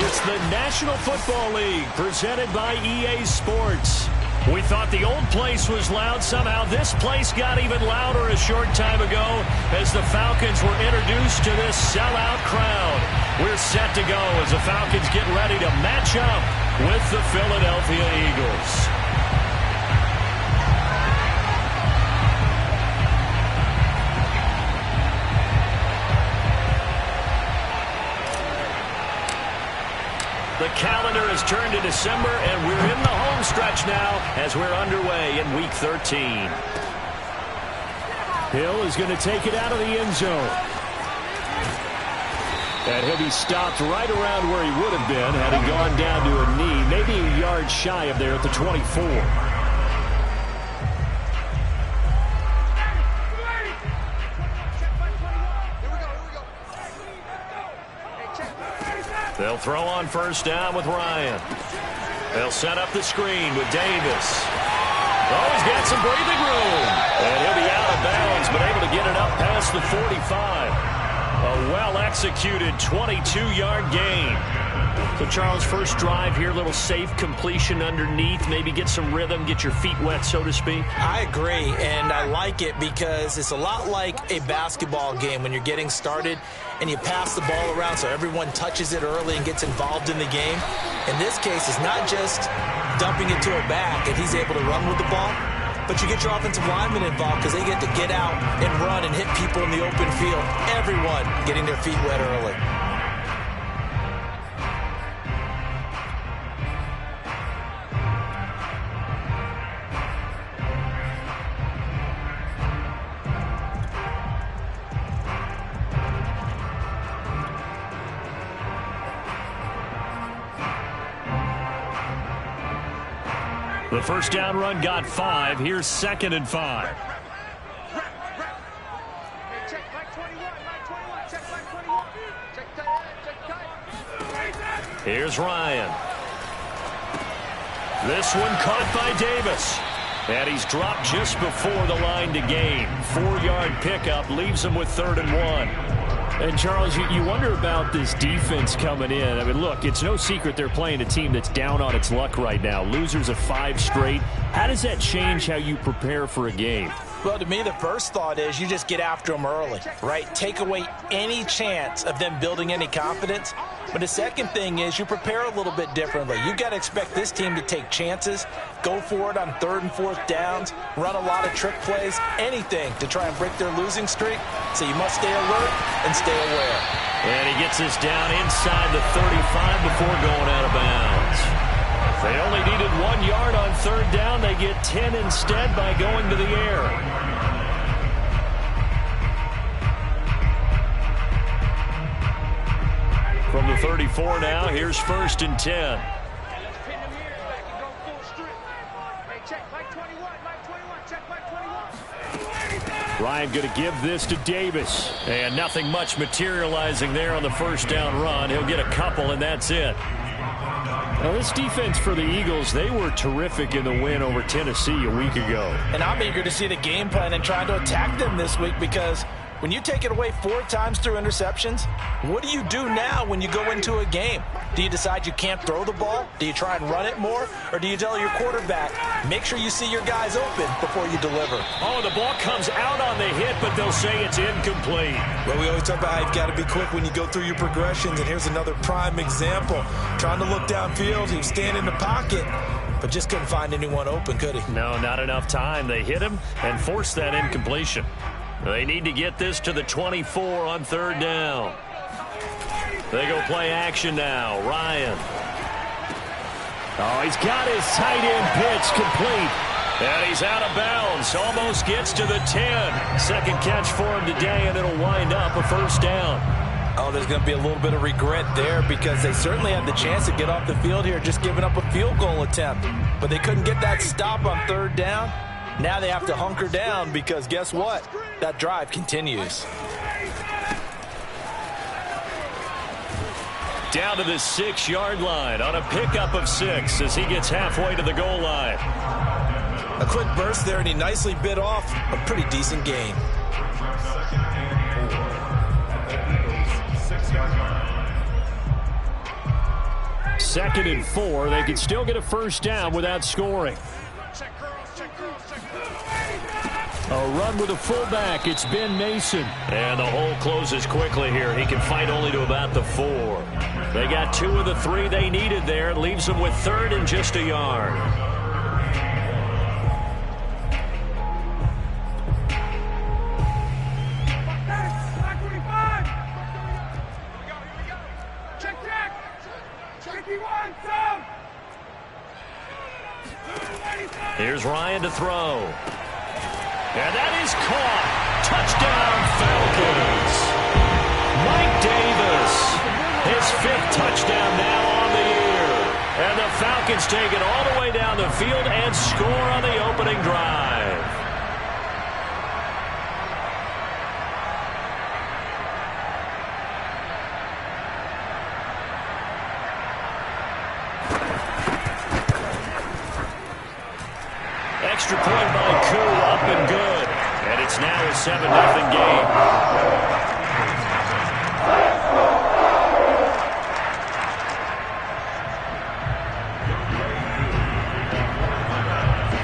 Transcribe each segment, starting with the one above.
It's the National Football League presented by EA Sports. We thought the old place was loud. Somehow this place got even louder a short time ago as the Falcons were introduced to this sellout crowd. We're set to go as the Falcons get ready to match up with the Philadelphia Eagles. The calendar has turned to December, and we're in the home stretch now as we're underway in Week 13. Hill is going to take it out of the end zone. And he'll be stopped right around where he would have been had he gone down to a knee, maybe a yard shy of there at the 24. They'll throw on first down with Ryan. They'll set up the screen with Davis. Oh, he's got some breathing room. And he'll be out of bounds, but able to get it up past the 45. A well-executed 22-yard gain. So, Charles, first drive here, little safe completion underneath. Maybe get some rhythm, get your feet wet, so to speak. I agree, and I like it because it's a lot like a basketball game when you're getting started and you pass the ball around so everyone touches it early and gets involved in the game. In this case, it's not just dumping it to a back and he's able to run with the ball, but you get your offensive linemen involved because they get to get out and run and hit people in the open field. Everyone getting their feet wet early. The first down run got 5. Here's 2nd and 5. Here's Ryan. This one caught by Davis. And he's dropped just before the line to gain. 4-yard pickup leaves him with 3rd and 1. And, Charles, you wonder about this defense coming in. I mean, look, it's no secret they're playing a team that's down on its luck right now. Losers of 5 straight. How does that change how you prepare for a game? Well, to me, the first thought is you just get after them early, right? Take away any chance of them building any confidence. But the second thing is you prepare a little bit differently. You've got to expect this team to take chances, go for it on 3rd and 4th downs, run a lot of trick plays, anything to try and break their losing streak. So you must stay alert and stay aware. And he gets this down inside the 35 before going out of bounds. They only needed 1 yard on 3rd down. They get 10 instead by going to the air. From the 34 now, here's 1st and 10. Ryan going to give this to Davis. And nothing much materializing there on the first down run. He'll get a couple, and that's it. Now, this defense for the Eagles, they were terrific in the win over Tennessee a week ago. And I'm eager to see the game plan and trying to attack them this week because when you take it away 4 times through interceptions, what do you do now when you go into a game? Do you decide you can't throw the ball? Do you try and run it more? Or do you tell your quarterback, make sure you see your guys open before you deliver? Oh, the ball comes out on the hit, but they'll say it's incomplete. Well, we always talk about how you've got to be quick when you go through your progressions, and here's another prime example. Trying to look downfield, he was standing in the pocket, but just couldn't find anyone open, could he? No, not enough time. They hit him and forced that incompletion. They need to get this to the 24 on 3rd down. They go play action now. Ryan. Oh, he's got his tight end pitch complete. And he's out of bounds. Almost gets to the 10. Second catch for him today, and it'll wind up a 1st down. Oh, there's going to be a little bit of regret there because they certainly had the chance to get off the field here just giving up a field goal attempt. But they couldn't get that stop on 3rd down. Now they have to hunker down because guess what? That drive continues. Down to the 6-yard line on a pickup of 6 as he gets halfway to the goal line. A quick burst there, and he nicely bit off a pretty decent gain. 2nd and 4. They can still get a first down without scoring. A run with a fullback. It's Ben Mason. And the hole closes quickly here. He can fight only to about the 4. They got 2 of the 3 they needed there. Leaves them with 3rd and just a yard. Here's Ryan to throw. And that is caught. Touchdown, Falcons. Mike Davis, his 5th touchdown now on the year. And the Falcons take it all the way down the field and score on the opening drive. Extra point by Koo, up and good. And it's now a 7-0 game.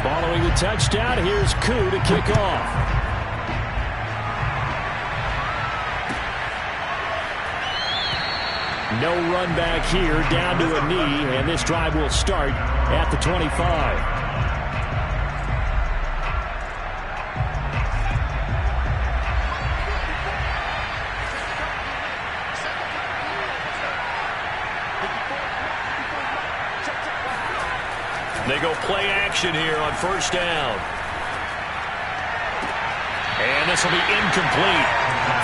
Following the touchdown, here's Koo to kick off. No run back here, down to a knee, and this drive will start at the 25. They go play action here on first down. And this will be incomplete.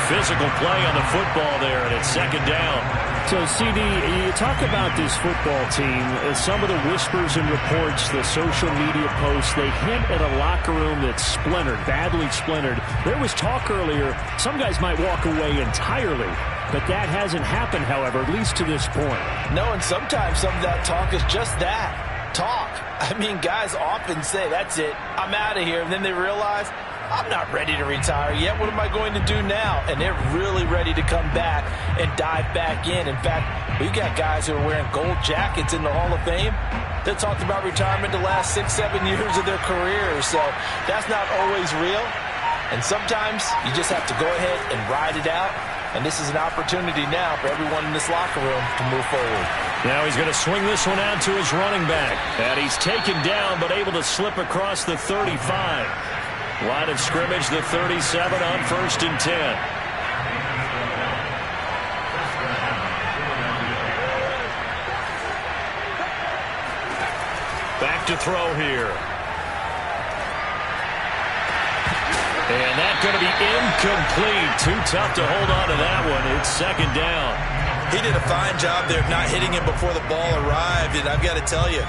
Physical play on the football there, and it's 2nd down. So, CD, you talk about this football team, some of the whispers and reports, the social media posts, they hint at a locker room that's splintered, badly splintered. There was talk earlier, some guys might walk away entirely, but that hasn't happened, however, at least to this point. No, and sometimes some of that talk is just that. Talk. I mean, guys often say, that's it, I'm out of here, and then they realize, I'm not ready to retire yet. What am I going to do now? And they're really ready to come back and dive back in. In fact, we've got guys who are wearing gold jackets in the Hall of Fame that talked about retirement the last 6-7 years of their careers. So that's not always real. And sometimes you just have to go ahead and ride it out. And this is an opportunity now for everyone in this locker room to move forward. Now he's going to swing this one out to his running back. And he's taken down but able to slip across the 35. Line of scrimmage, the 37 on 1st and 10. Back to throw here. And that's going to be incomplete. Too tough to hold on to that one. It's 2nd down. He did a fine job there of not hitting him before the ball arrived, and I've got to tell you,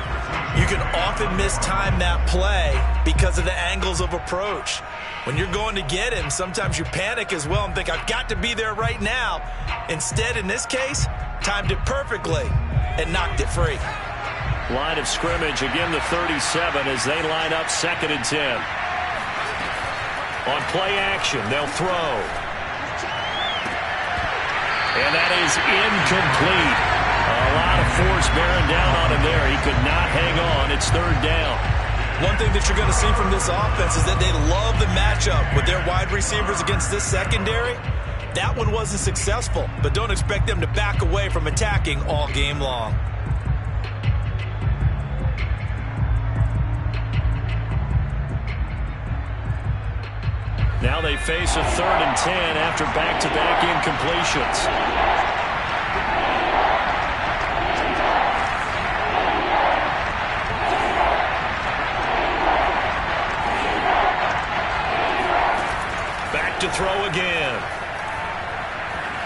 you can often mistime that play because of the angles of approach. When you're going to get him, sometimes you panic as well and think, I've got to be there right now. Instead, in this case, timed it perfectly and knocked it free. Line of scrimmage, again the 37 as they line up 2nd and 10. On play action, they'll throw. And that is incomplete. A lot of force bearing down on him there. He could not hang on. It's 3rd down. One thing that you're going to see from this offense is that they love the matchup with their wide receivers against this secondary. That one wasn't successful, but don't expect them to back away from attacking all game long. Now they face a 3rd and 10 after back-to-back incompletions. Back to throw again.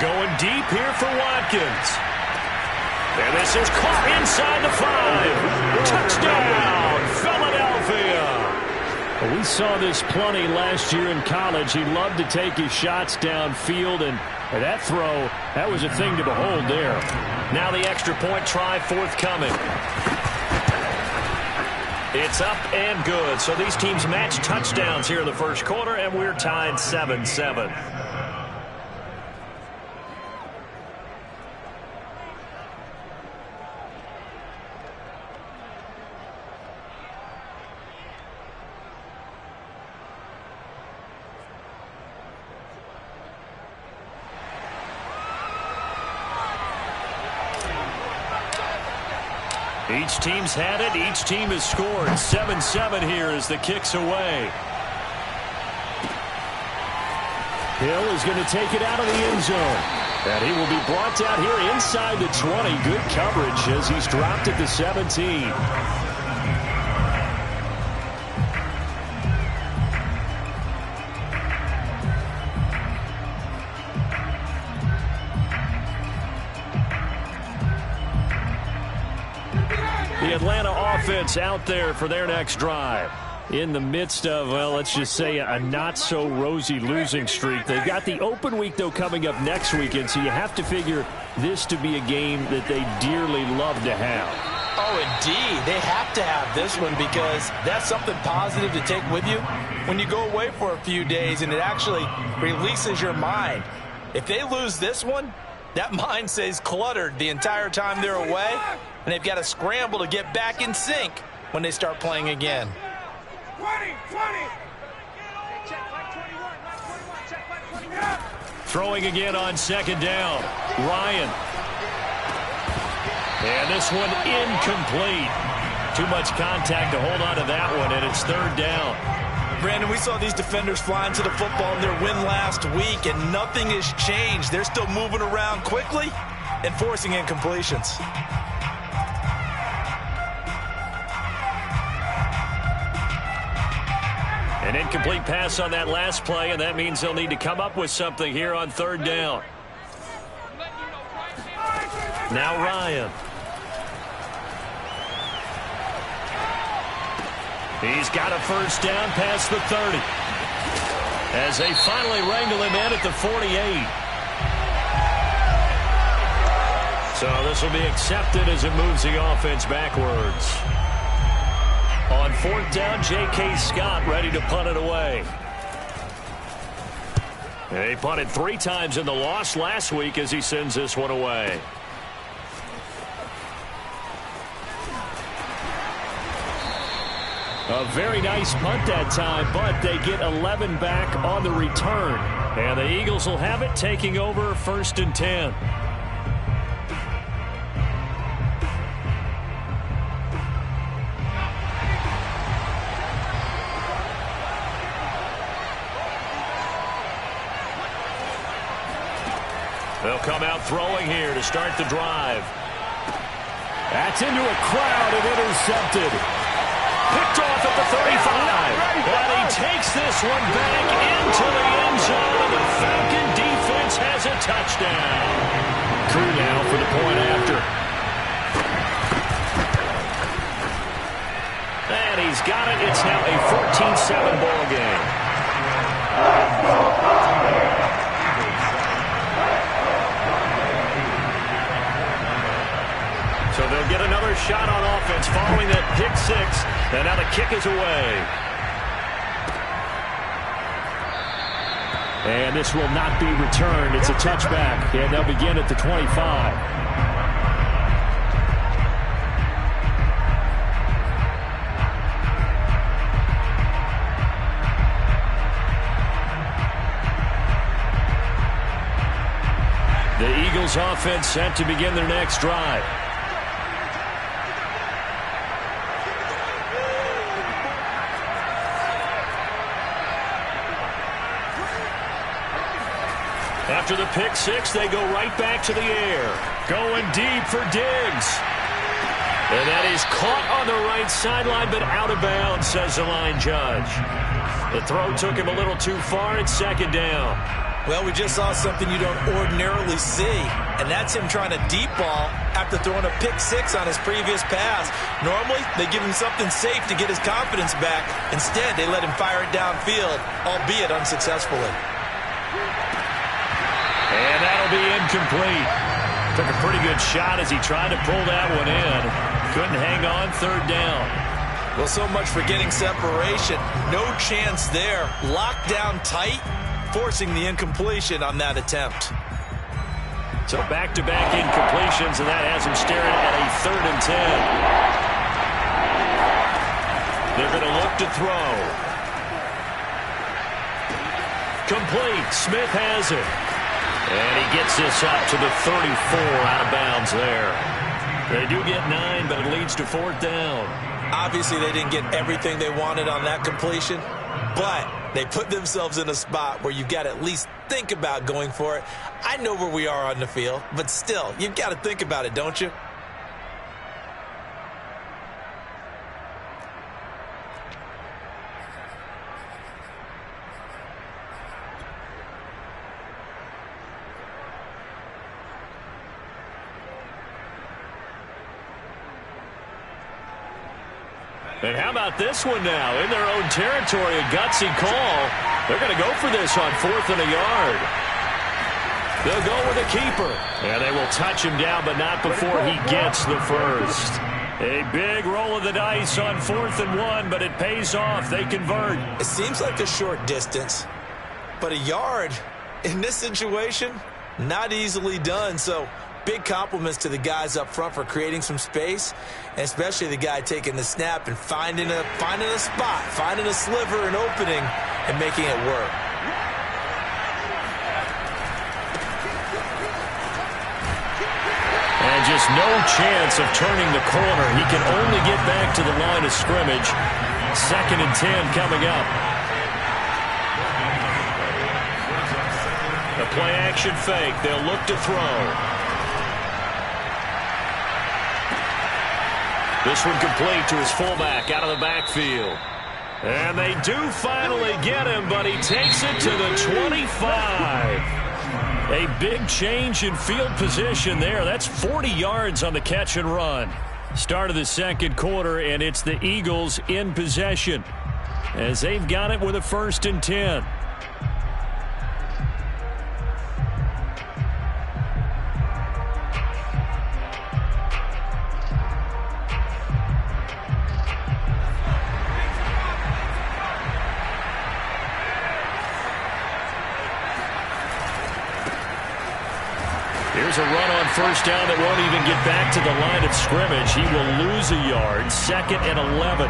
Going deep here for Watkins. And this is caught inside the 5. Touchdown, Philadelphia. Well, we saw this plenty last year in college. He loved to take his shots downfield, and that throw, that was a thing to behold there. Now the extra point try forthcoming. It's up and good. So these teams match touchdowns here in the first quarter, and we're tied 7-7. Each team's had it. Each team has scored. 7-7 here as the kick's away. Hill is going to take it out of the end zone. And he will be brought down here inside the 20. Good coverage as he's dropped at the 17. The Atlanta offense out there for their next drive. In the midst of, well, let's just say a not-so-rosy losing streak. They've got the open week, though, coming up next weekend, so you have to figure this to be a game that they dearly love to have. Oh, indeed. They have to have this one because that's something positive to take with you when you go away for a few days, and it actually releases your mind. If they lose this one, that mind stays cluttered the entire time they're away, and they've got to scramble to get back in sync when they start playing again. 20. Throwing again on second down. Ryan. And this one incomplete. Too much contact to hold on to that one, and it's third down. Brandon, we saw these defenders flying to the football in their win last week, and nothing has changed. They're still moving around quickly and forcing incompletions. An incomplete pass on that last play, and that means they'll need to come up with something here on third down. Now Ryan. He's got a first down past the 30. As they finally wrangle him in at the 48. So this will be accepted as it moves the offense backwards. On fourth down, J.K. Scott ready to punt it away. He punted 3 times in the loss last week as he sends this one away. A very nice punt that time, but they get 11 back on the return. And the Eagles will have it, taking over first and 10. They'll come out throwing here to start the drive. That's into a crowd and intercepted. Picked off at the 35. And he takes this one back into the end zone, and the Falcon defense has a touchdown. Crew now for the point after. And he's got it. It's now a 14-7 ball game. So they'll get another shot on offense following that pick 6. And now the kick is away. And this will not be returned. It's a touchback. And they'll begin at the 25. The Eagles offense set to begin their next drive. After the pick 6, they go right back to the air. Going deep for Diggs. And that is caught on the right sideline, but out of bounds, says the line judge. The throw took him a little too far. It's second down. Well, we just saw something you don't ordinarily see, and that's him trying to deep ball after throwing a pick 6 on his previous pass. Normally, they give him something safe to get his confidence back. Instead, they let him fire it downfield, albeit unsuccessfully. And that'll be incomplete. Took a pretty good shot as he tried to pull that one in. Couldn't hang on third down. Well, so much for getting separation. No chance there. Locked down tight, forcing the incompletion on that attempt. So back-to-back incompletions, and that has him staring at a third and 10. They're going to look to throw. Complete. Smith has it. And he gets this up to the 34, out of bounds there. They do get 9, but it leads to 4th down. Obviously, they didn't get everything they wanted on that completion, but they put themselves in a spot where you've got to at least think about going for it. I know where we are on the field, but still, you've got to think about it, don't you? And how about this one now? In their own territory, a gutsy call. They're going to go for this on 4th and a yard. They'll go with a keeper. And they will touch him down, but not before he gets the first. A big roll of the dice on 4th and 1, but it pays off. They convert. It seems like a short distance, but a yard in this situation, not easily done. So big compliments to the guys up front for creating some space, and especially the guy taking the snap and finding a spot, finding a sliver, an opening, and making it work. And just no chance of turning the corner. He can only get back to the line of scrimmage. 2nd and 10 coming up. The play action fake. They'll look to throw. This one complete to his fullback out of the backfield. And they do finally get him, but he takes it to the 25. A big change in field position there. That's 40 yards on the catch and run. Start of the 2nd quarter, and it's the Eagles in possession as they've got it with a 1st and 10. Here's a run on 1st down that won't even get back to the line of scrimmage. He will lose a yard. 2nd and 11.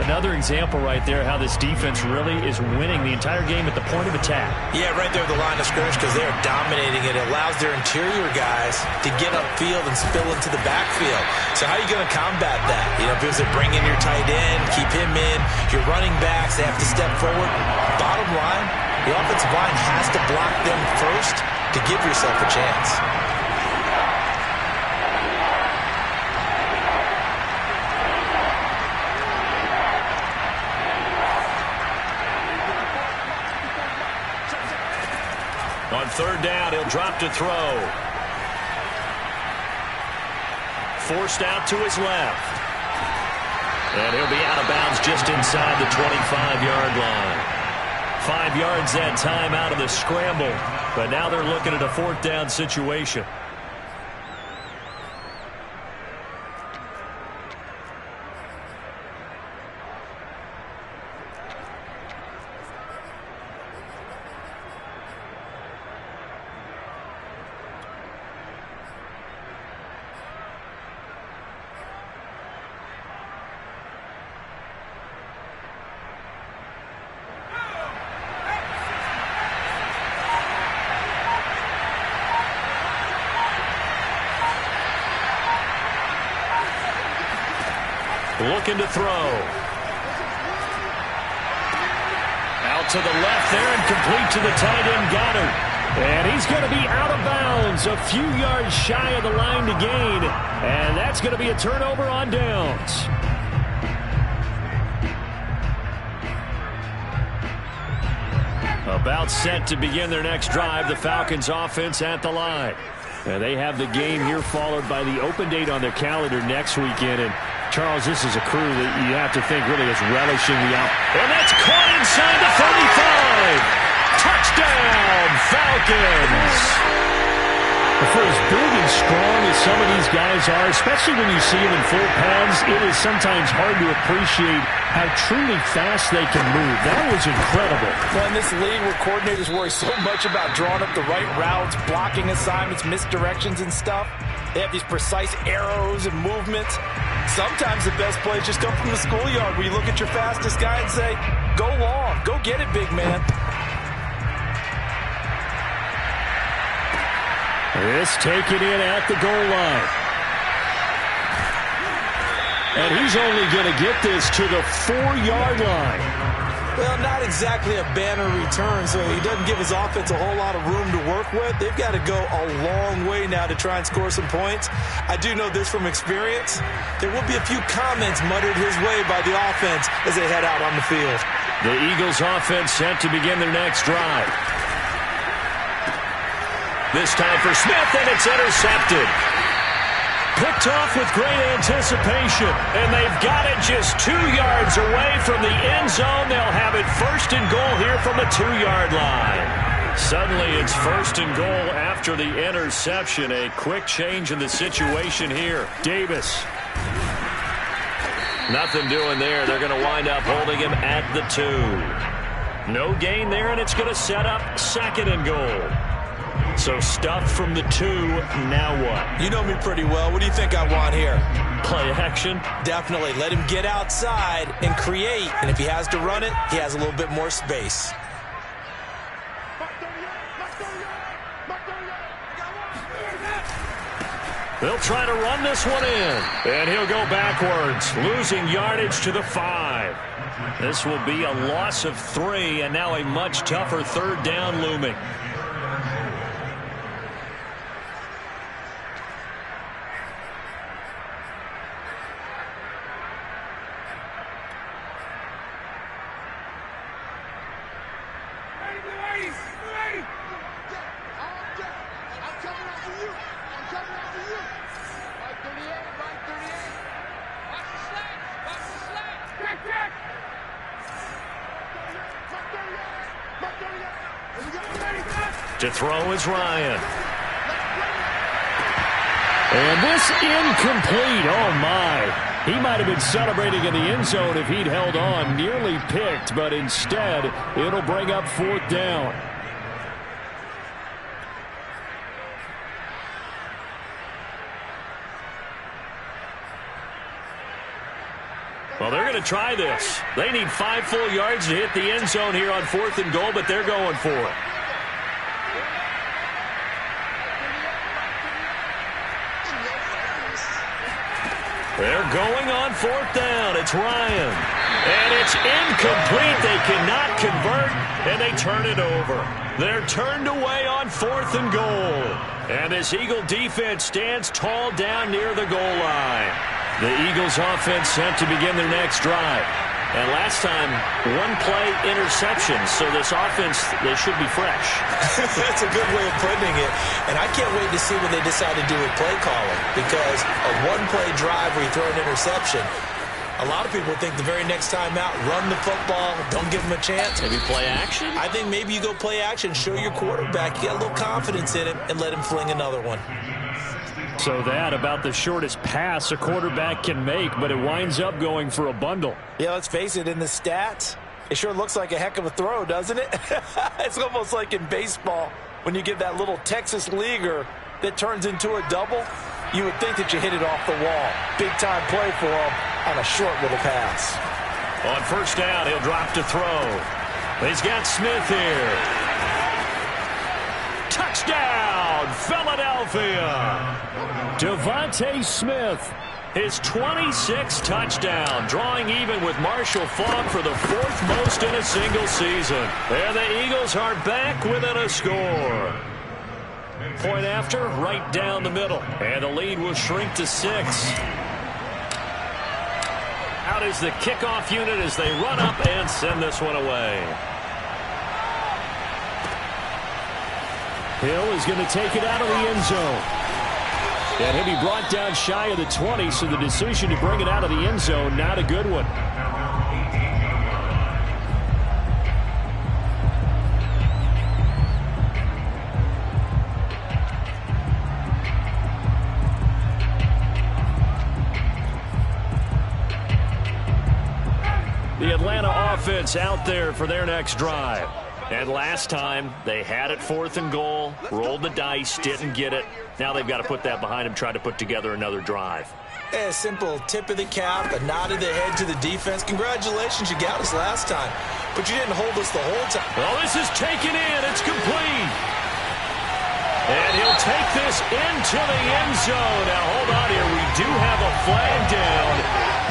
Another example right there how this defense really is winning the entire game at the point of attack. Yeah, right there at the line of scrimmage because they're dominating it. It allows their interior guys to get upfield and spill into the backfield. So how are you going to combat that? You know, because they bring in your tight end, keep him in. Your running backs, they have to step forward. Bottom line, the offensive line has to block them first to give yourself a chance. On 3rd down, he'll drop to throw. Forced out to his left. And he'll be out of bounds just inside the 25-yard line. 5 yards that time out of the scramble. But now they're looking at a 4th down situation. Looking to throw. Out to the left there and complete to the tight end Goddard. And he's going to be out of bounds a few yards shy of the line to gain. And that's going to be a turnover on downs. About set to begin their next drive, the Falcons offense at the line. And they have the game here followed by the open date on their calendar next weekend. And Charles, this is a crew that you have to think really is relishing the out. And that's caught inside the 35. Touchdown, Falcons. For as big and strong as some of these guys are, especially when you see them in full pads, it is sometimes hard to appreciate how truly fast they can move. That was incredible. Well, in this league where coordinators worry so much about drawing up the right routes, blocking assignments, misdirections and stuff, they have these precise arrows and movements. Sometimes the best plays just come from the schoolyard where you look at your fastest guy and say, go long, go get it, big man. This taken in at the goal line. And he's only going to get this to the 4-yard line. Well, not exactly a banner return, so he doesn't give his offense a whole lot of room to work with. They've got to go a long way now to try and score some points. I do know this from experience. There will be a few comments muttered his way by the offense as they head out on the field. The Eagles offense set to begin their next drive. This time for Smith, and it's intercepted. Picked off with great anticipation, and they've got it just 2 yards away from the end zone. They'll have it first and goal here from the 2-yard line. Suddenly it's first and goal after the interception. A quick change in the situation here. Davis. Nothing doing there. They're going to wind up holding him at the 2. No gain there, and it's going to set up second and goal. So stuffed from the 2, now what? You know me pretty well. What do you think I want here? Play action? Definitely. Let him get outside and create. And if he has to run it, he has a little bit more space. They'll try to run this one in. And he'll go backwards, losing yardage to the 5. This will be a loss of 3, and now a much tougher third down looming. To throw is Ryan. And this incomplete. Oh, my. He might have been celebrating in the end zone if he'd held on. Nearly picked, but instead, it'll bring up 4th down. Well, they're going to try this. They need 5 full yards to hit the end zone here on 4th and goal, but they're going for it. They're going on 4th down. It's Ryan. And it's incomplete. They cannot convert, and they turn it over. They're turned away on 4th and goal. And this Eagle defense stands tall down near the goal line. The Eagles offense set to begin their next drive. And last time, 1-play interception. So this offense, they should be fresh. That's a good way of putting it. And I can't wait to see what they decide to do with play calling. Because a 1-play drive where you throw an interception, a lot of people think the very next time out, run the football, don't give them a chance. Maybe play action? I think maybe you go play action, show your quarterback, you got a little confidence in him, and let him fling another one. So that about the shortest pass a quarterback can make, but it winds up going for a bundle. Yeah, let's face it, in the stats, it sure looks like a heck of a throw, doesn't it? It's almost like in baseball when you get that little Texas leaguer that turns into a double. You would think that you hit it off the wall. Big-time play for him on a short little pass. On 1st down, he'll drop to throw. He's got Smith here. Touchdown, Philadelphia! Devontae Smith, his 26th touchdown, drawing even with Marshall Faulk for the 4th most in a single season. And the Eagles are back within a score. Point after, right down the middle. And the lead will shrink to 6. Out is the kickoff unit as they run up and send this one away. Hill is going to take it out of the end zone. And he'll be brought down shy of the 20, so the decision to bring it out of the end zone, not a good one. The Atlanta offense out there for their next drive. And last time, they had it 4th and goal, rolled the dice, didn't get it. Now they've got to put that behind them, try to put together another drive. A simple tip of the cap, a nod of the head to the defense. Congratulations, you got us last time, but you didn't hold us the whole time. Well, this is taken in. It's complete. And he'll take this into the end zone. Now, hold on here. We do have a flag down.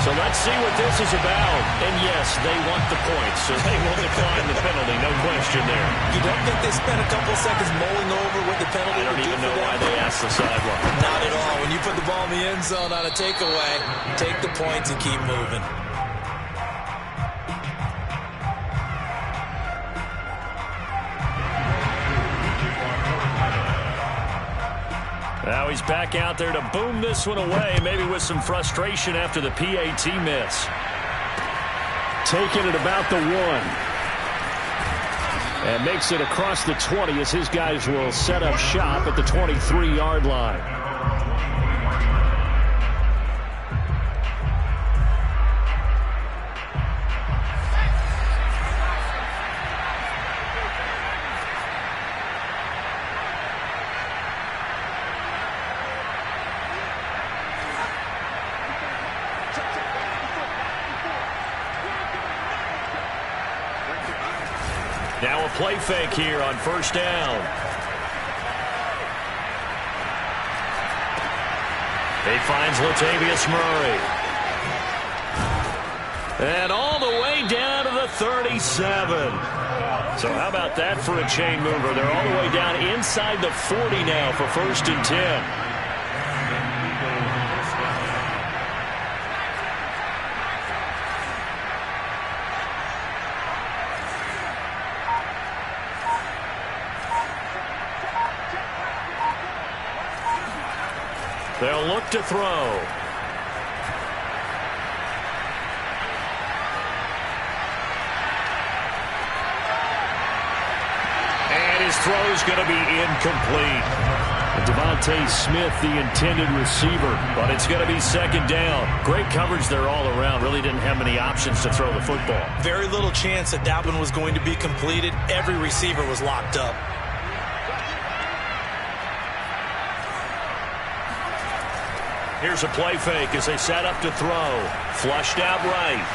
So let's see what this is about. And yes, they want the points, so they will decline the penalty. No question there. You don't think they spent a couple seconds mulling over what the penalty I don't even know why they asked the sideline. Not at all. When you put the ball in the end zone on a takeaway, take the points and keep moving. Now he's back out there to boom this one away, maybe with some frustration after the PAT miss. Taking it about the 1. And makes it across the 20 as his guys will set up shop at the 23-yard line. Now a play fake here on first down. He finds Latavius Murray. And all the way down to the 37. So how about that for a chain mover? They're all the way down inside the 40 now for 1st and 10. They'll look to throw. And his throw's going to be incomplete. Devontae Smith, the intended receiver. But it's going to be 2nd down. Great coverage there all around. Really didn't have many options to throw the football. Very little chance that one was going to be completed. Every receiver was locked up. Here's a play fake as they set up to throw. Flushed out right.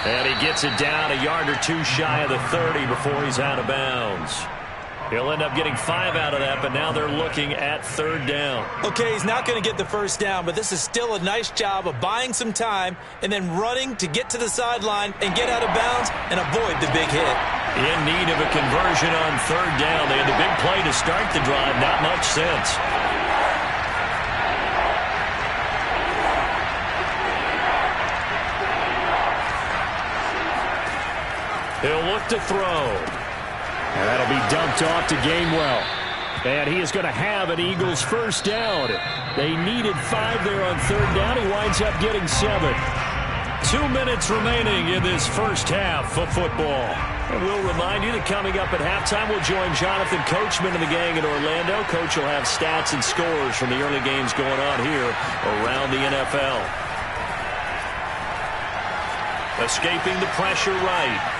And he gets it down a yard or 2 shy of the 30 before he's out of bounds. He'll end up getting 5 out of that, but now they're looking at 3rd down. Okay, he's not going to get the 1st down, but this is still a nice job of buying some time and then running to get to the sideline and get out of bounds and avoid the big hit. In need of a conversion on 3rd down. They had the big play to start the drive, not much sense. He'll look to throw. And that'll be dumped off to Gainwell. And he is going to have an Eagles 1st down. They needed 5 there on 3rd down. He winds up getting 7. 2 minutes remaining in this first half of football. And we'll remind you that coming up at halftime, we'll join Jonathan Coachman and the gang in Orlando. Coach will have stats and scores from the early games going on here around the NFL. Escaping the pressure right.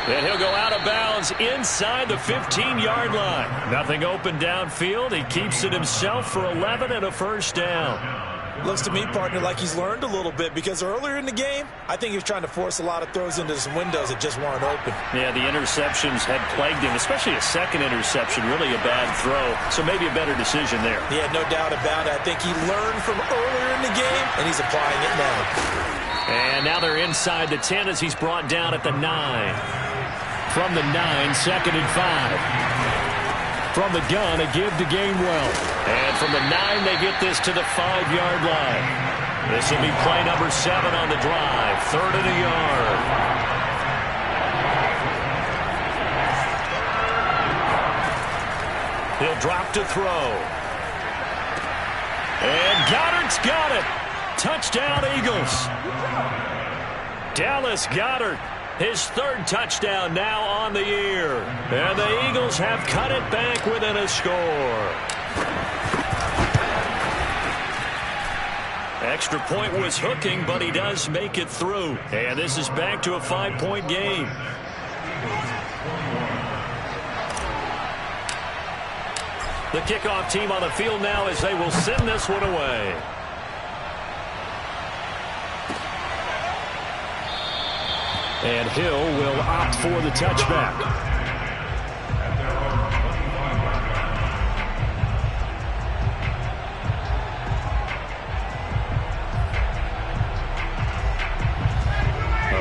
And he'll go out of bounds inside the 15-yard line. Nothing open downfield. He keeps it himself for 11 and a 1st down. Looks to me, partner, like he's learned a little bit because earlier in the game, I think he was trying to force a lot of throws into some windows that just weren't open. Yeah, the interceptions had plagued him, especially a second interception, really a bad throw. So maybe a better decision there. Yeah, no doubt about it. I think he learned from earlier in the game, and he's applying it now. And now they're inside the 10 as he's brought down at the 9. From the 9, 2nd and 5. From the gun, a give to Gainwell. And from the 9, they get this to the 5-yard line. This will be play number 7 on the drive. 3rd and a yard. He'll drop to throw. And Goddard's got it. Touchdown, Eagles. Dallas Goedert. His 3rd touchdown now on the year. And the Eagles have cut it back within a score. Extra point was hooking, but he does make it through. And this is back to a 5-point game. The kickoff team on the field now as they will send this one away. And Hill will opt for the touchback.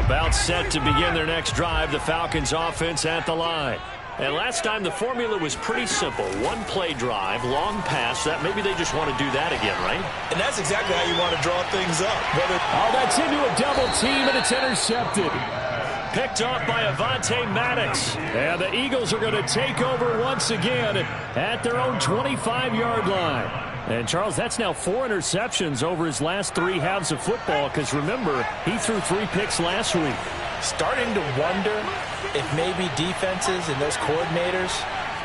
About set to begin their next drive, the Falcons offense at the line. And last time the formula was pretty simple. One play drive, long pass. That maybe they just want to do that again, right? And that's exactly how you want to draw things up. Oh, that's into a double team, and it's intercepted. Picked off by Avonte Maddox. And the Eagles are going to take over once again at their own 25-yard line. And, Charles, that's now 4 interceptions over his last 3 halves of football because, remember, he threw 3 picks last week. Starting to wonder if maybe defenses and those coordinators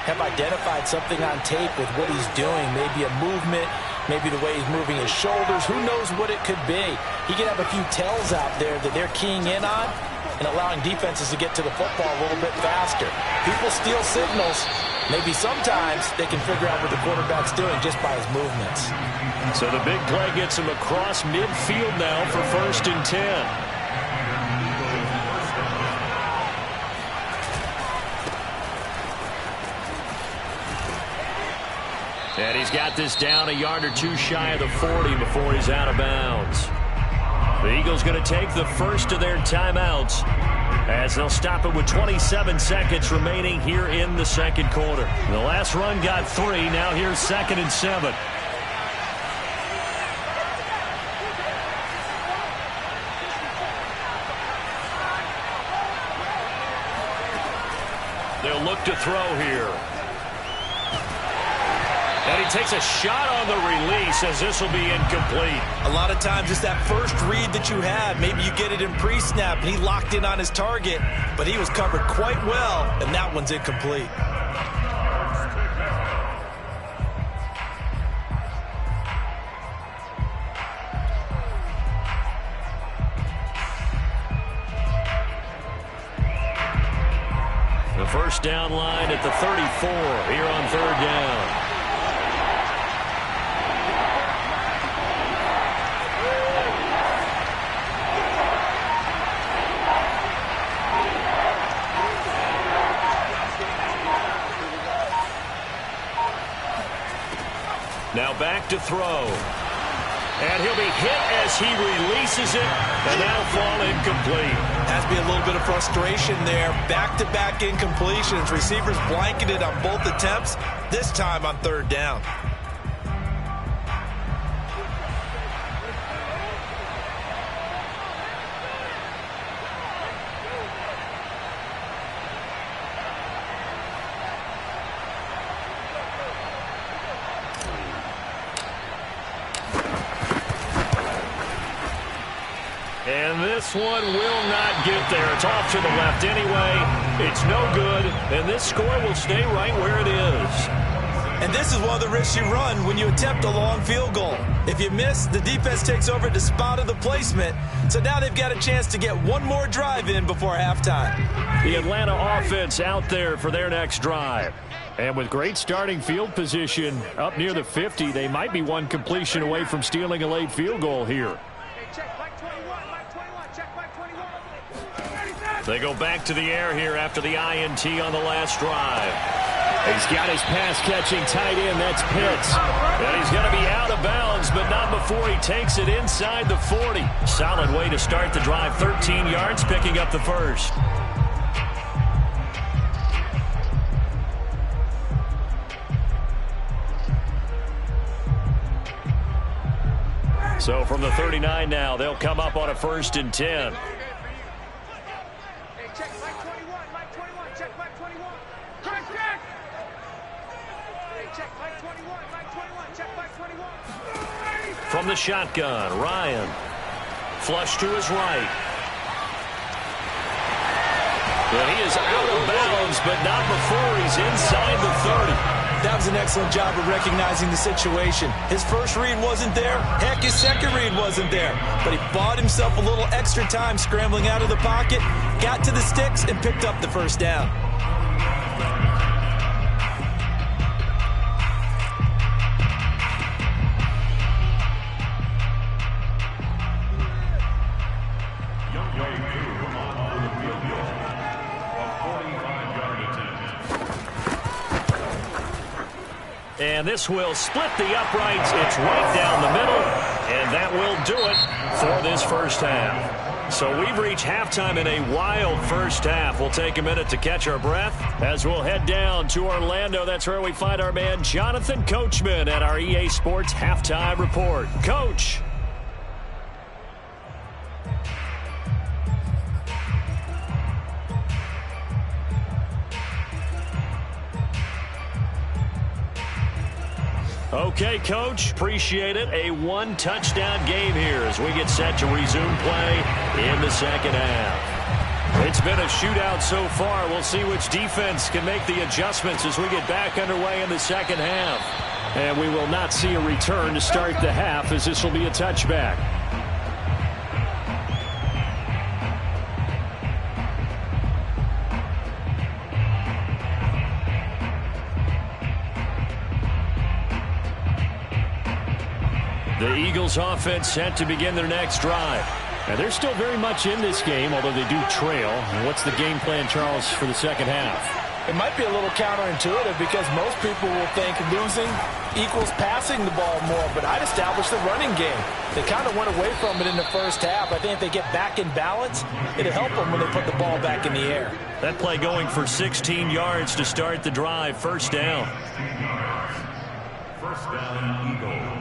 have identified something on tape with what he's doing. Maybe a movement, maybe the way he's moving his shoulders. Who knows what it could be? He could have a few tells out there that they're keying in on and allowing defenses to get to the football a little bit faster. People steal signals. Maybe sometimes they can figure out what the quarterback's doing just by his movements. So the big play gets him across midfield now for 1st and 10. And he's got this down a yard or 2 shy of the 40 before he's out of bounds. The Eagles going to take the first of their timeouts as they'll stop it with 27 seconds remaining here in the second quarter. The last run got 3. Now here's 2nd and 7. They'll look to throw here. And he takes a shot on the release as this will be incomplete. A lot of times it's that first read that you have. Maybe you get it in pre-snap and he locked in on his target, but he was covered quite well, and that one's incomplete. The first down line at the 34 here on 3rd down. Now back to throw. And he'll be hit as he releases it, and that'll fall incomplete. Has to be a little bit of frustration there. Back-to-back incompletions. Receivers blanketed on both attempts, this time on 3rd down. And this one will not get there. It's off to the left anyway. It's no good, and this score will stay right where it is. And this is one of the risks you run when you attempt a long field goal. If you miss, the defense takes over at the spot of the placement. So now they've got a chance to get one more drive in before halftime. The Atlanta offense out there for their next drive. And with great starting field position up near the 50, they might be one completion away from stealing a late field goal here. They go back to the air here after the INT on the last drive. He's got his pass-catching tight end. That's Pitts. And he's going to be out of bounds, but not before he takes it inside the 40. Solid way to start the drive. 13 yards, picking up the first. So from the 39 now, they'll come up on a 1st and 10. From the shotgun, Ryan. Flush to his right. But he is out of bounds, but not before he's inside the 30. That was an excellent job of recognizing the situation. His first read wasn't there. Heck, his second read wasn't there. But he bought himself a little extra time scrambling out of the pocket, got to the sticks, and picked up the first down. And this will split the uprights. It's right down the middle. And that will do it for this first half. So we've reached halftime in a wild first half. We'll take a minute to catch our breath as we'll head down to Orlando. That's where we find our man Jonathan Coachman at our EA Sports Halftime Report. Coach. Okay, Coach, appreciate it. A one-touchdown game here as we get set to resume play in the second half. It's been a shootout so far. We'll see which defense can make the adjustments as we get back underway in the second half. And we will not see a return to start the half as this will be a touchback. The Eagles offense set to begin their next drive. And they're still very much in this game, although they do trail. And what's the game plan, Charles, for the second half? It might be a little counterintuitive because most people will think losing equals passing the ball more, but I'd establish the running game. They kind of went away from it in the first half. I think if they get back in balance, it'll help them when they put the ball back in the air. That play going for 16 yards to start the drive. First down. First down, Eagles.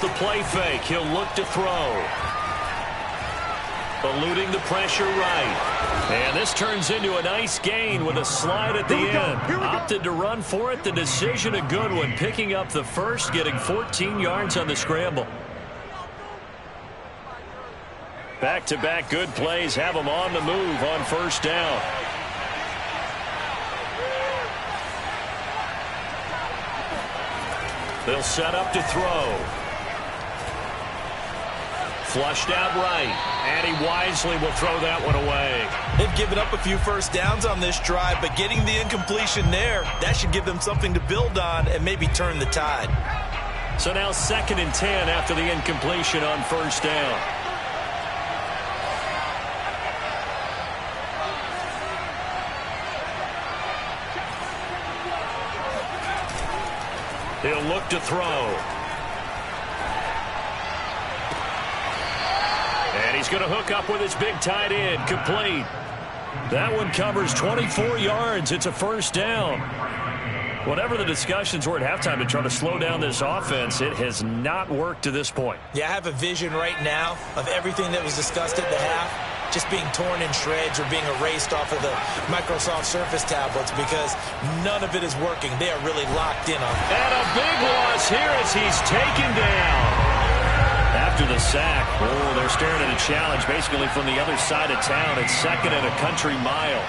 The play fake. He'll look to throw. Eluding the pressure right. And this turns into a nice gain with a slide at the end. Opted to run for it. The decision a good one. Picking up the first, getting 14 yards on the scramble. Back-to-back good plays have them on the move on first down. They'll set up to throw. Flushed out right, and he wisely will throw that one away. They've given up a few first downs on this drive, but getting the incompletion there, that should give them something to build on and maybe turn the tide. So now 2nd and 10 after the incompletion on first down. He'll look to throw. And he's going to hook up with his big tight end. Complete. That one covers 24 yards. It's a first down. Whatever the discussions were at halftime to try to slow down this offense, it has not worked to this point. Yeah, I have a vision right now of everything that was discussed at the half just being torn in shreds or being erased off of the Microsoft Surface tablets because none of it is working. They are really locked in on it. And a big loss here as he's taken down. After the sack, they're staring at a challenge basically from the other side of town. It's 2nd and a country mile.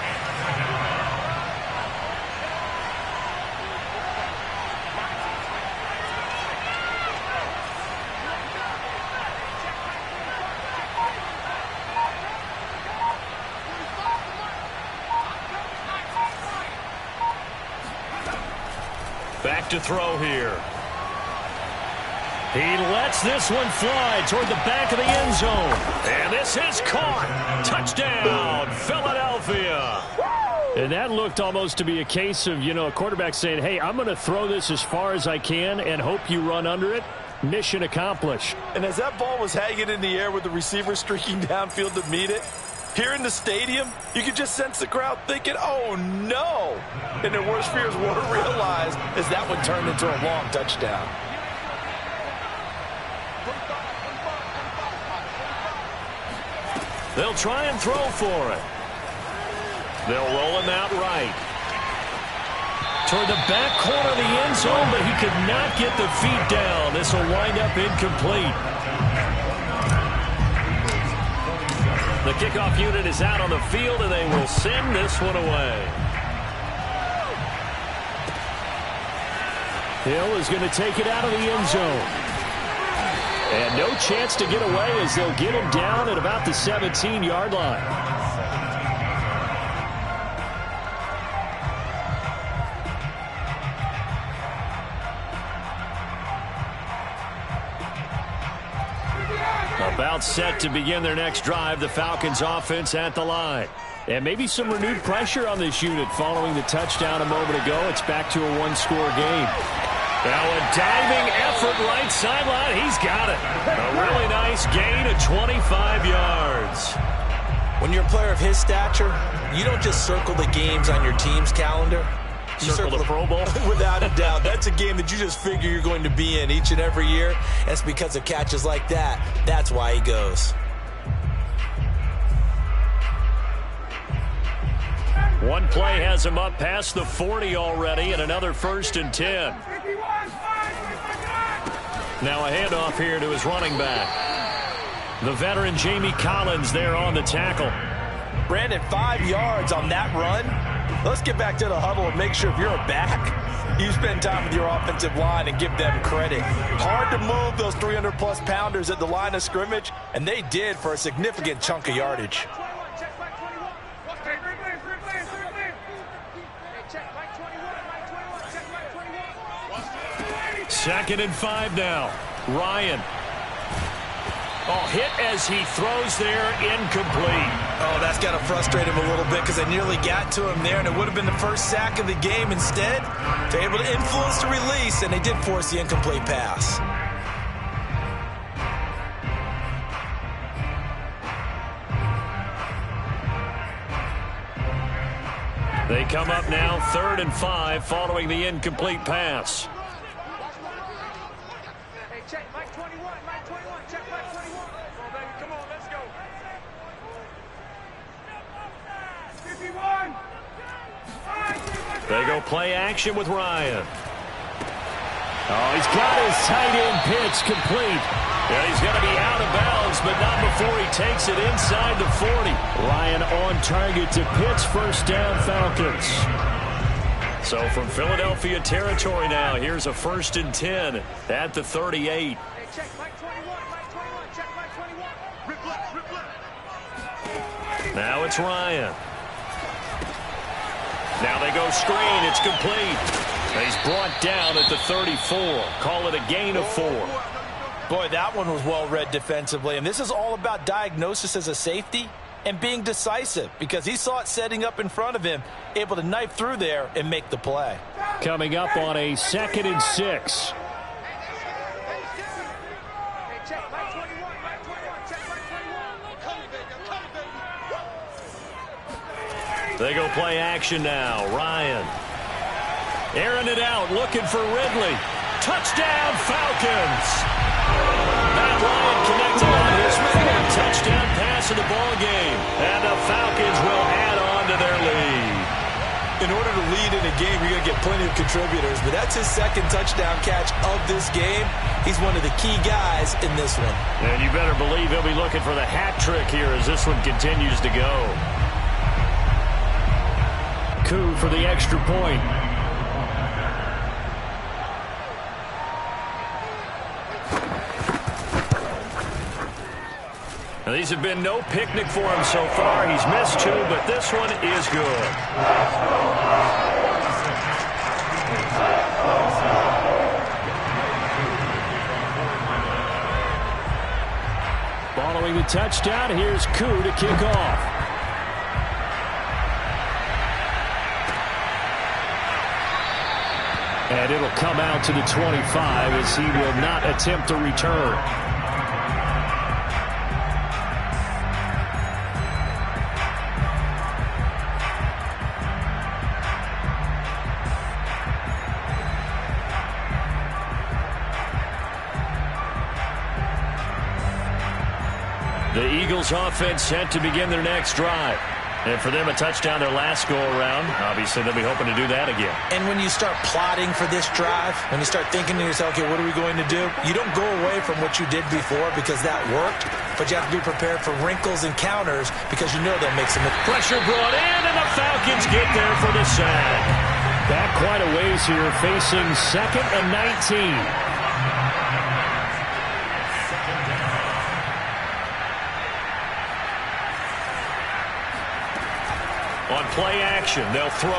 Back to throw here. He lets this one fly toward the back of the end zone. And this is caught. Touchdown, Philadelphia. And that looked almost to be a case of, a quarterback saying, hey, I'm going to throw this as far as I can and hope you run under it. Mission accomplished. And as that ball was hanging in the air with the receiver streaking downfield to meet it, here in the stadium, you could just sense the crowd thinking, oh, no. And their worst fears were realized as that one turned into a long touchdown. They'll try and throw for it. They'll roll him out right. Toward the back corner of the end zone, but he could not get the feet down. This will wind up incomplete. The kickoff unit is out on the field, and they will send this one away. Hill is going to take it out of the end zone. And no chance to get away as they'll get him down at about the 17-yard line. about set to begin their next drive. The Falcons offense at the line. And maybe some renewed pressure on this unit following the touchdown a moment ago. It's back to a one-score game. Now a diving effort right sideline. He's got it. A really nice gain of 25 yards. When you're a player of his stature, you don't just circle the games on your team's calendar. You circle the Pro Bowl? Without a doubt. That's a game that you just figure you're going to be in each and every year. And it's because of catches like that. That's why he goes. One play has him up past the 40 already, and another 1st and 10. Now a handoff here to his running back. The veteran Jamie Collins there on the tackle. Brandon, 5 yards on that run. Let's get back to the huddle and make sure if you're a back, you spend time with your offensive line and give them credit. Hard to move those 300-plus pounders at the line of scrimmage, and they did for a significant chunk of yardage. 2nd and 5 now. Ryan. Oh, hit as he throws there, incomplete. Oh, that's got to frustrate him a little bit because I nearly got to him there, and it would have been the first sack of the game. Instead, they're able to influence the release, and they did force the incomplete pass. They come up now 3rd and 5 following the incomplete pass. They go play action with Ryan. Oh, he's got his tight end pitch complete. And he's going to be out of bounds, but not before he takes it inside the 40. Ryan on target to pitch, 1st down Falcons. So from Philadelphia territory now, here's a 1st and 10 at the 38. Now it's Ryan. Now they go screen. It's complete. He's brought down at the 34. Call it a gain of 4. Boy, that one was well read defensively. And this is all about diagnosis as a safety and being decisive because he saw it setting up in front of him, able to knife through there and make the play. Coming up on a 2nd and 6. They go play action now. Ryan. Airing it out, looking for Ridley. Touchdown, Falcons. Matt Ryan connected on his 4th touchdown pass of the ball game. And the Falcons will add on to their lead. In order to lead in a game, you're going to get plenty of contributors. But that's his 2nd touchdown catch of this game. He's one of the key guys in this one. And you better believe he'll be looking for the hat trick here as this one continues to go. Coup for the extra point. Now, these have been no picnic for him so far. He's missed 2, but this one is good. Following the touchdown, here's Coup to kick off. And it'll come out to the 25 as he will not attempt a return. The Eagles offense set to begin their next drive. And for them, a touchdown their last go-around. Obviously, they'll be hoping to do that again. And when you start plotting for this drive, when you start thinking to yourself, okay, what are we going to do? You don't go away from what you did before because that worked, but you have to be prepared for wrinkles and counters because you know they'll make some... Pressure brought in, and the Falcons get there for the sack. Back quite a ways here, facing 2nd and 19. On play action, they'll throw.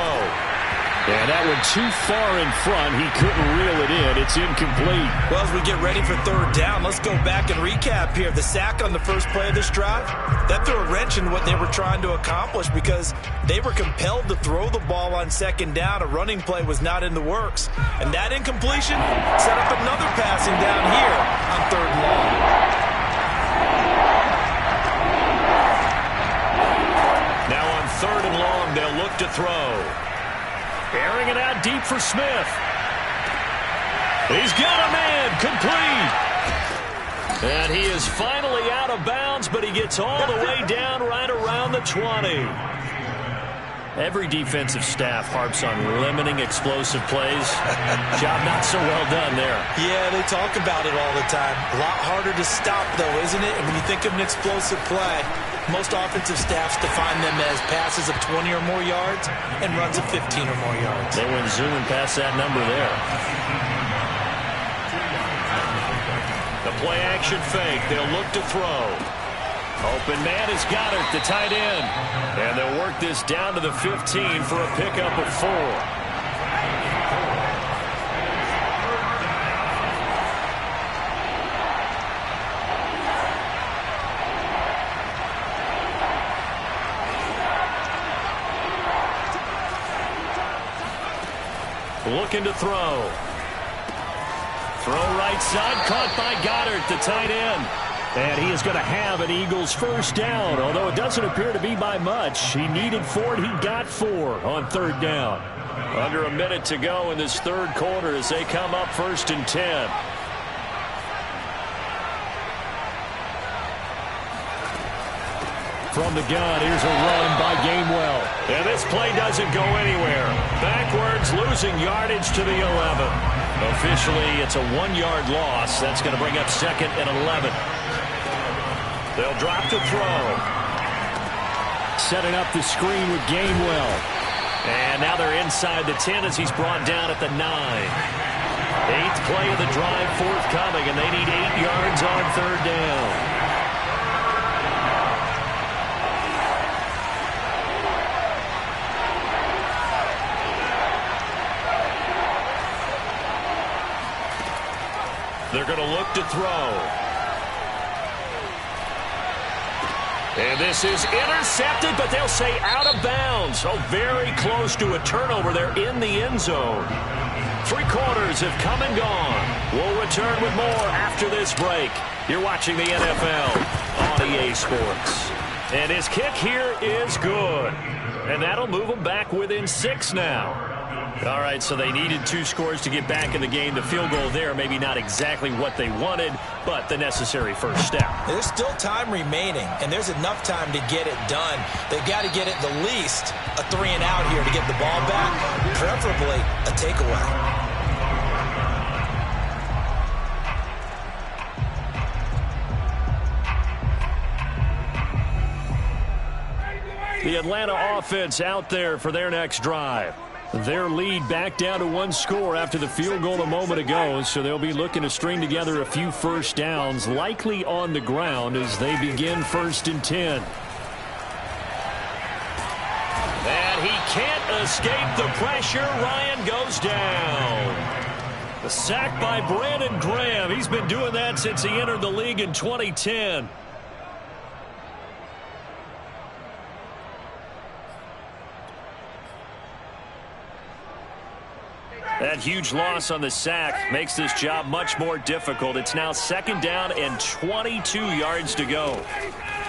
And that one too far in front. He couldn't reel it in. It's incomplete. Well, as we get ready for third down, let's go back and recap here. The sack on the first play of this drive, that threw a wrench in what they were trying to accomplish because they were compelled to throw the ball on second down. A running play was not in the works. And that incompletion set up another passing down here on third and long. Now on third and long, they'll look to throw. Airing it out deep for Smith. He's got a man, complete. And he is finally out of bounds, but he gets all the way down right around the 20. Every defensive staff harps on limiting explosive plays. Job not so well done there. Yeah, they talk about it all the time. A lot harder to stop, though, isn't it? And when you think of an explosive play, most offensive staffs define them as passes of 20 or more yards and runs of 15 or more yards. They went zooming past that number there. The play action fake. They'll look to throw. Open man is Goddard, the tight end. And they'll work this down to the 15 for a pickup of 4. Looking to throw. Throw right side, caught by Goddard, the tight end. And he is going to have an Eagles first down, although it doesn't appear to be by much. He needed 4, he got 4 on third down. Under a minute to go in this third quarter as they come up 1st and 10. From the gun, here's a run by Gainwell. And this play doesn't go anywhere. Backwards, losing yardage to the 11. Officially, it's a 1-yard loss. That's going to bring up 2nd and 11. They'll drop to throw. Setting up the screen with Gainwell. And now they're inside the 10 as he's brought down at the 9. 8th play of the drive forthcoming, and they need 8 yards on third down. They're going to look to throw. And this is intercepted, but they'll say out of bounds. Oh, very close to a turnover there in the end zone. 3 quarters have come and gone. We'll return with more after this break. You're watching the NFL on EA Sports. And his kick here is good. And that'll move them back within 6 now. All right, so they needed 2 scores to get back in the game. The field goal there, maybe not exactly what they wanted, but the necessary first step. There's still time remaining, and there's enough time to get it done. They've got to get at the least a 3 and out here to get the ball back, preferably a takeaway. The Atlanta offense out there for their next drive. Their lead back down to 1 score after the field goal a moment ago, so they'll be looking to string together a few first downs, likely on the ground as they begin 1st and 10. And he can't escape the pressure. Ryan goes down. The sack by Brandon Graham. He's been doing that since he entered the league in 2010. That huge loss on the sack makes this job much more difficult. It's now 2nd down and 22 yards to go.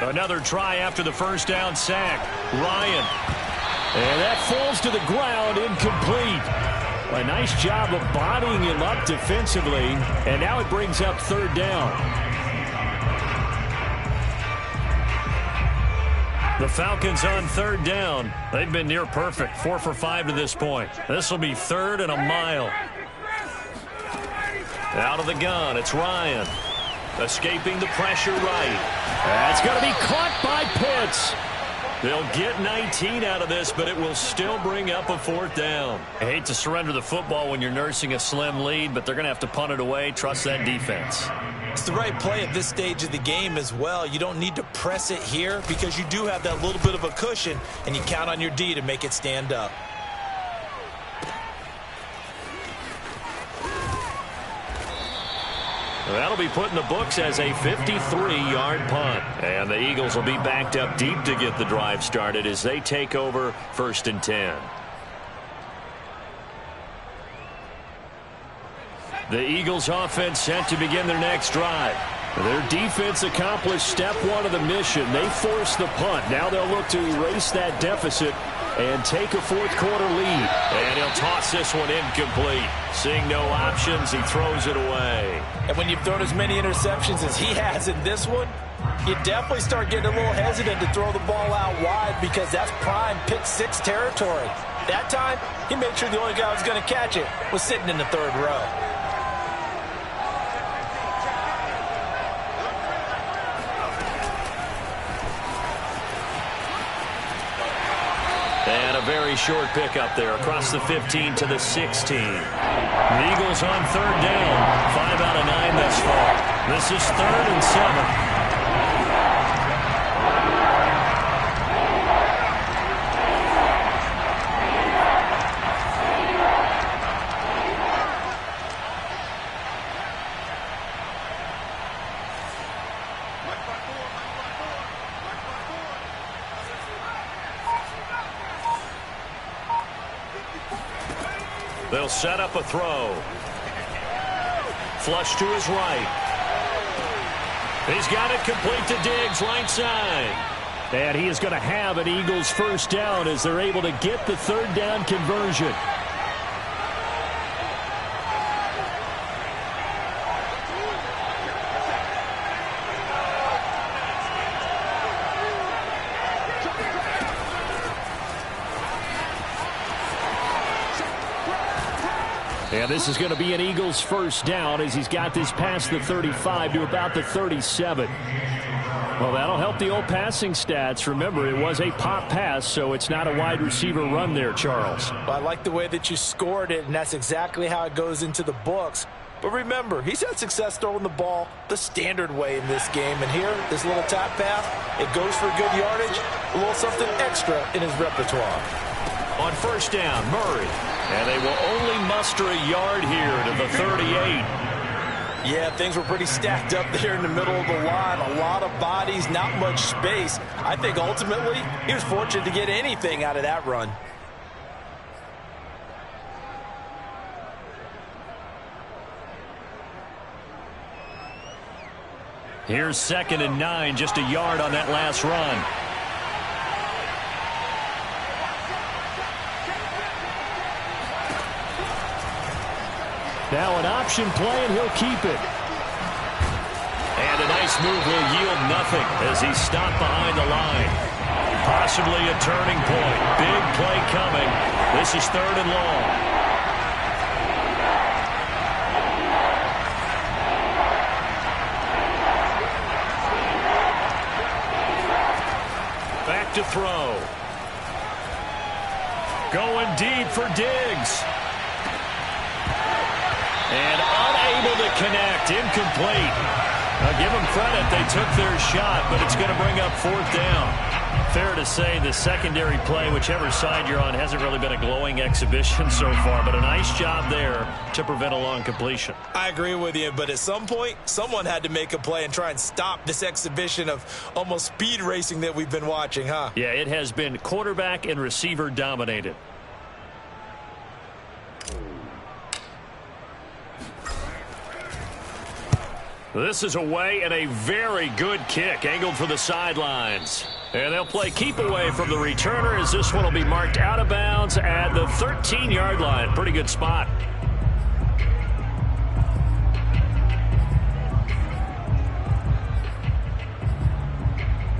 Another try after the first down sack. Ryan. And that falls to the ground, incomplete. A nice job of bodying him up defensively. And now it brings up 3rd down. The Falcons on 3rd down. They've been near perfect, 4 for 5 to this point. This will be 3rd and a mile. Out of the gun, it's Ryan. Escaping the pressure right. That's going to be caught by Pitts. They'll get 19 out of this, but it will still bring up a 4th down. I hate to surrender the football when you're nursing a slim lead, but they're going to have to punt it away. Trust that defense. It's the right play at this stage of the game as well. You don't need to press it here because you do have that little bit of a cushion, and you count on your D to make it stand up. That'll be put in the books as a 53-yard punt. And the Eagles will be backed up deep to get the drive started as they take over 1st and 10. The Eagles offense set to begin their next drive. Their defense accomplished step one of the mission. They forced the punt. Now they'll look to erase that deficit and take a fourth-quarter lead. And he'll toss this one incomplete. Seeing no options, he throws it away. And when you've thrown as many interceptions as he has in this one, you definitely start getting a little hesitant to throw the ball out wide because that's prime pick-6 territory. That time, he made sure the only guy who was going to catch it was sitting in the third row. And a very short pickup there across the 15 to the 16. The Eagles on 3rd down. 5 out of 9 thus far. This is 3rd and 7. They'll set up a throw. Flush to his right. He's got it complete to Diggs, right side. And he is going to have an Eagles first down as they're able to get the 3rd down conversion. And this is going to be an Eagles first down as he's got this past the 35 to about the 37. Well, that'll help the old passing stats. Remember, it was a pop pass, so it's not a wide receiver run there, Charles. Well, I like the way that you scored it, and that's exactly how it goes into the books. But remember, he's had success throwing the ball the standard way in this game. And here, this little tap pass, it goes for good yardage, a little something extra in his repertoire. On 1st down, Murray. And they will only muster a yard here to the 38. Yeah, things were pretty stacked up there in the middle of the line. A lot of bodies, not much space. I think ultimately he was fortunate to get anything out of that run. Here's 2nd and 9, just a yard on that last run. Now an option play, and he'll keep it. And a nice move will yield nothing as he's stopped behind the line. Possibly a turning point. Big play coming. This is 3rd and long. Back to throw. Going deep for Diggs. And unable to connect. Incomplete. Now give them credit. They took their shot, but it's going to bring up 4th down. Fair to say the secondary play, whichever side you're on, hasn't really been a glowing exhibition so far, but a nice job there to prevent a long completion. I agree with you, but at some point, someone had to make a play and try and stop this exhibition of almost speed racing that we've been watching, huh? Yeah, it has been quarterback and receiver dominated. This is away and a very good kick angled for the sidelines. And they'll play keep away from the returner as this one will be marked out of bounds at the 13-yard line. Pretty good spot.